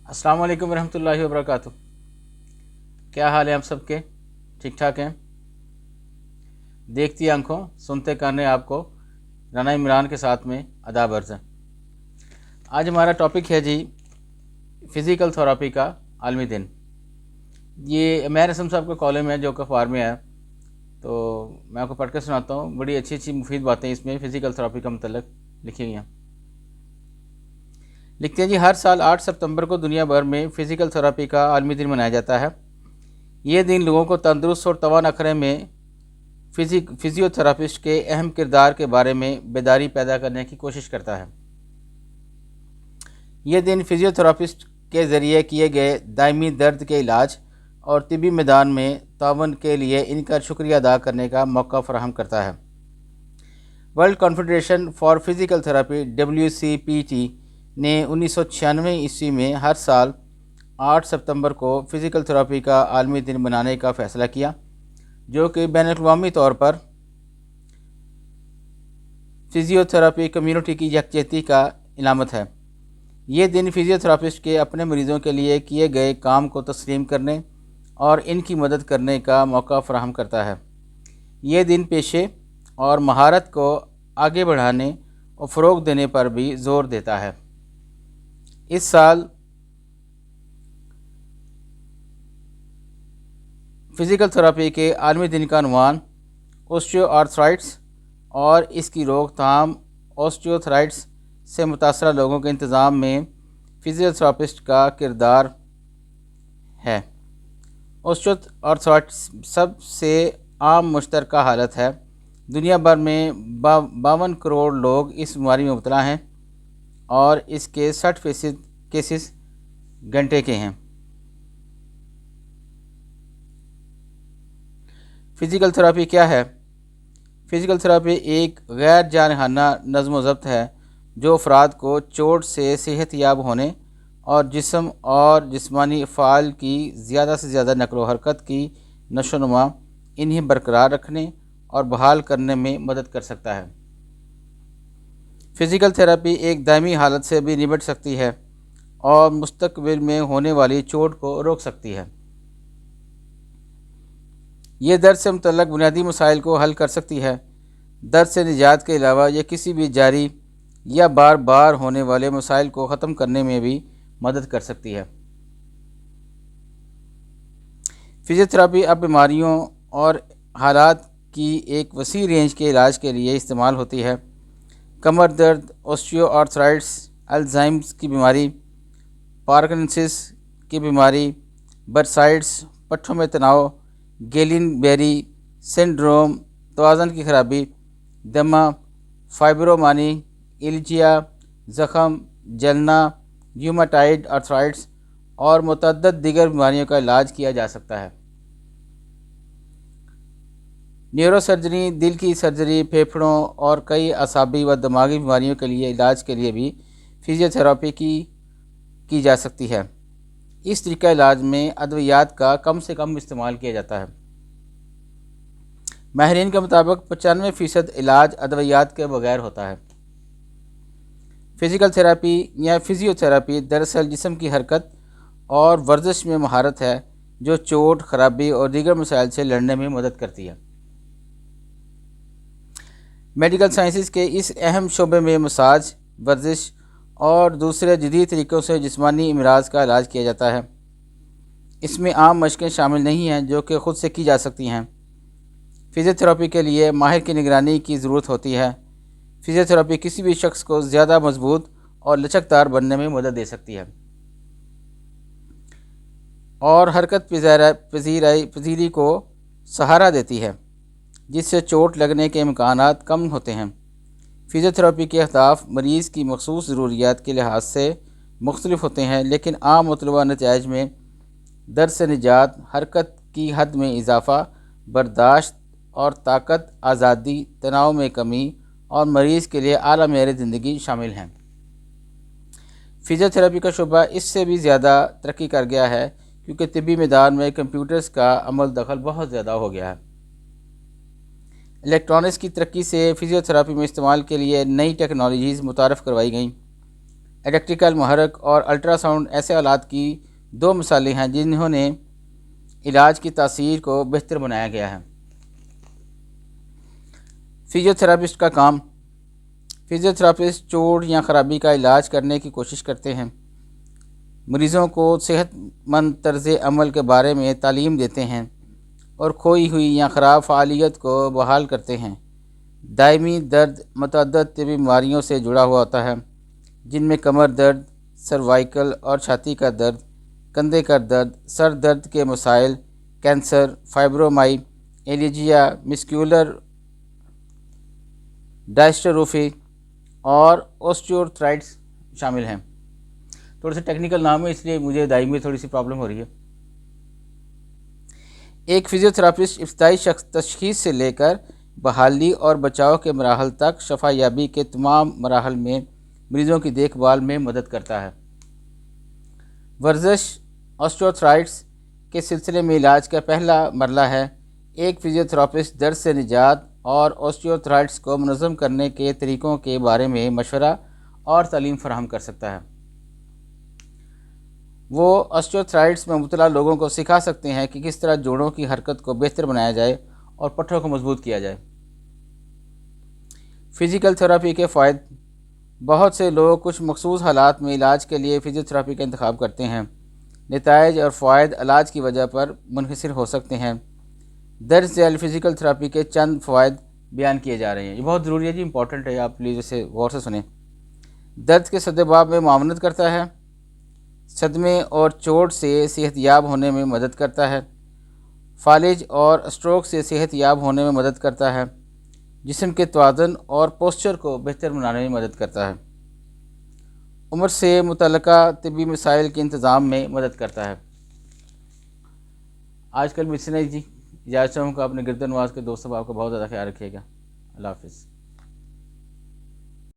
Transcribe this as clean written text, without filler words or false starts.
अस्सलाम वालेकुम रहमतुल्लाहि व बरकातुहू। क्या हाल है आप सबके? ठीक ठाक हैं? देखती आंखों सुनते काने आपको राना इमरान के साथ में आदाब अर्ज़ है। आज हमारा टॉपिक है जी फ़िज़िकल थेरेपी का आलमी दिन। ये अमैर असम साहब का कॉलम है जो कि अखबार में है, तो मैं आपको पढ़ के सुनाता हूँ। बड़ी अच्छी अच्छी मुफीद बातें इसमें फ़िज़िकल थेरेपी का मतलब लिखी हुई हैं। लिखते हैं जी, हर साल 8 सितंबर को दुनिया भर में फ़िज़िकल थेरेपी का आलमी दिन मनाया जाता है। ये दिन लोगों को तंदुरुस्त और तवाना रखने में फिजियोथेरापिस्ट के अहम किरदार के बारे में बेदारी पैदा करने की कोशिश करता है। ये दिन फिजियोथेरापिस्ट के ज़रिए किए गए दायमी दर्द के इलाज और तिबी मैदान में तावन के लिए इनका शुक्रिया अदा करने का मौका फराहम करता है। World confederation for physical therapy WCPT ने 1996 ईस्वी में हर साल 8 सितंबर को फ़िज़िकल थेरेपी का आलमी दिन मनाने का फ़ैसला किया, जो कि बैनुल-अक़वामी तौर पर फ़िज़ियोथेरेपी कम्युनिटी की यकजहती का इलामत है। ये दिन फ़िज़ियोथेरापिस्ट के अपने मरीज़ों के लिए किए गए काम को तस्लीम करने और इनकी मदद करने का मौका फ़राहम करता है। ये दिन पेशे और महारत को आगे बढ़ाने और फ़रोग़ देने पर भी ज़ोर देता है। इस साल फ़िज़िकल थेरेपी के आलमी दिन का उन्वान ऑस्टियोआर्थराइटिस और इसकी रोकथाम, ऑस्टियोआर्थराइटिस से मुतासरा लोगों के इंतज़ाम में फ़िज़ियोथेरापिस्ट का किरदार है। ऑस्टियोआर्थराइटिस सबसे आम मुश्तरका हालत है। दुनिया भर में 52 करोड़ लोग इस बीमारी में मुब्तला हैं और इसके 60% केसेस घंटे के हैं। फ़िज़िकल थेरेपी क्या है? फ़िज़िकल थेरेपी एक गैर जारहाना नज़्म व ज़ब्त है जो अफराद को चोट से सेहतयाब होने और जिस्म और जिस्मानी अफ़आल की ज़्यादा से ज़्यादा नक़लो हरकत की नशोनुमा इन्हें बरकरार रखने और बहाल करने में मदद कर सकता है। फ़िज़िकल थेरेपी एक दायमी हालत से भी निपट सकती है और मुस्तक़बिल में होने वाली चोट को रोक सकती है। ये दर्द से मुतल्लक़ बुनियादी मसाइल को हल कर सकती है। दर्द से निजात के अलावा यह किसी भी जारी या बार बार होने वाले मसाइल को ख़त्म करने में भी मदद कर सकती है। फ़िज़ियोथेरेपी अब बीमारियों और हालात की एक वसी रेंज के इलाज के लिए इस्तेमाल होती है। कमर दर्द, ऑस्टियोआर्थराइटिस, अल्ज़ाइमर्स की बीमारी, पार्किंसंस की बीमारी, बर्साइट्स, पट्ठों में तनाव, गेलिन-बेरी सिंड्रोम, तवाज़ुन की खराबी, दमा, फाइब्रोमाइल्जिया, ज़ख़म, जलना, र्यूमेटॉइड आर्थराइटिस और मुतअद्दिद दीगर बीमारियों का इलाज किया जा सकता है। न्यूरोसर्जरी, दिल की सर्जरी, फेफड़ों और कई असाबी व दिमागी बीमारियों के लिए इलाज के लिए भी फ़िज़ियोथेरेपी की जा सकती है। इस तरीक़ा इलाज में अद्वियात का कम से कम इस्तेमाल किया जाता है। माहिरीन के मुताबिक 95% इलाज अद्वियात के बगैर होता है। फ़िज़िकल थेरेपी या फ़िज़ियोथेरेपी दरअसल जिस्म की हरकत और वर्जिश में महारत है जो चोट, खराबी और दीगर मसाइल से लड़ने में मदद करती है। मेडिकल साइंसेस के इस अहम शोबे में मसाज, वर्जिश और दूसरे जदीद तरीक़ों से जिस्मानी अमराज का इलाज किया जाता है। इसमें आम मशक़ें शामिल नहीं हैं जो कि ख़ुद से की जा सकती हैं। फ़िज़ियोथेरेपी के लिए माहिर की निगरानी की ज़रूरत होती है। फ़िज़ियोथेरेपी किसी भी शख्स को ज़्यादा मजबूत और लचकदार बनने में मदद दे सकती है और हरकत पजीरी को सहारा देती है, जिससे चोट लगने के इम्कानात कम होते हैं। फ़िज़ियोथेरेपी के अहदाफ़ मरीज़ की मख़सूस ज़रूरियात के लिहाज से मुख्तलिफ होते हैं, लेकिन आम मतलूबा नताइज में दर्द से निजात, हरकत की हद में इजाफ़ा, बर्दाश्त और ताकत, आज़ादी, तनाव में कमी और मरीज़ के लिए आला मेयार ज़िंदगी शामिल हैं। फ़िज़ियोथेरेपी का शुबा इससे भी ज़्यादा तरक्की कर गया है क्योंकि तिब्बी मैदान में कंप्यूटर्स का अमल दखल बहुत ज़्यादा हो गया है। इलेक्ट्रॉनिक्स की तरक्की से फ़िज़ियोथेरेपी में इस्तेमाल के लिए नई टेक्नोलॉजीज़ मुतारफ़ करवाई गई। الیکٹریکل محرک اور الٹرا ساؤنڈ ایسے آلات کی دو مثالیں ہیں جنہوں نے علاج کی تاثیر کو بہتر بنایا گیا ہے۔ فزیوتھراپسٹ کا کام۔ فزیوتھراپسٹ چوٹ یا خرابی کا علاج کرنے کی کوشش کرتے ہیں، مریضوں کو صحت مند طرز عمل کے بارے میں تعلیم دیتے ہیں اور کھوئی ہوئی یا خراب فعالیت کو بحال کرتے ہیں۔ دائمی درد متعدد طبی بیماریوں سے جڑا ہوا ہوتا ہے، جن میں کمر درد، سروائیکل اور چھاتی کا درد، کندھے کا درد، سر درد کے مسائل، کینسر، فائبرومائی ایلیجیا، مسکولر ڈائسٹروفی اور اوسٹیوارتھرائٹس شامل ہیں۔ تھوڑے سے ٹیکنیکل نام ہے، اس لیے مجھے دائمی تھوڑی سی پرابلم ہو رہی ہے۔ ایک فزیوتھراپسٹ ابتدائی تشخیص سے لے کر بحالی اور بچاؤ کے مراحل تک شفا یابی کے تمام مراحل میں مریضوں کی دیکھ بھال میں مدد کرتا ہے۔ ورزش اوسٹیوارتھرائٹس کے سلسلے میں علاج کا پہلا مرحلہ ہے۔ ایک فزیوتھراپسٹ درد سے نجات اور اوسٹیوارتھرائٹس کو منظم کرنے کے طریقوں کے بارے میں مشورہ اور تعلیم فراہم کر سکتا ہے۔ وہ اوسٹیوارتھرائٹس میں مبتلا لوگوں کو سکھا سکتے ہیں کہ کس طرح جوڑوں کی حرکت کو بہتر بنایا جائے اور پٹھوں کو مضبوط کیا جائے۔ فزیکل تھراپی کے فوائد۔ بہت سے لوگ کچھ مخصوص حالات میں علاج کے لیے فزیوتھراپی کا انتخاب کرتے ہیں۔ نتائج اور فوائد علاج کی وجہ پر منحصر ہو سکتے ہیں۔ درج ذیل فزیکل تھراپی کے چند فوائد بیان کیے جا رہے ہیں۔ یہ بہت ضروری ہے جی، امپورٹنٹ ہے، آپ پلیز اسے غور سے سنیں۔ درد کے سدباب میں معاونت کرتا ہے، صدمے اور چوٹ سے صحت یاب ہونے میں مدد کرتا ہے، فالج اور اسٹروک سے صحت یاب ہونے میں مدد کرتا ہے، جسم کے توازن اور پوسچر کو بہتر بنانے میں مدد کرتا ہے، عمر سے متعلقہ طبی مسائل کے انتظام میں مدد کرتا ہے۔ آج کل میں اتنا ہی جی، اجازت چاہوں گا، اپنے گرد نواز کے دوست صاحب کا بہت زیادہ خیال رکھیے گا۔ اللہ حافظ۔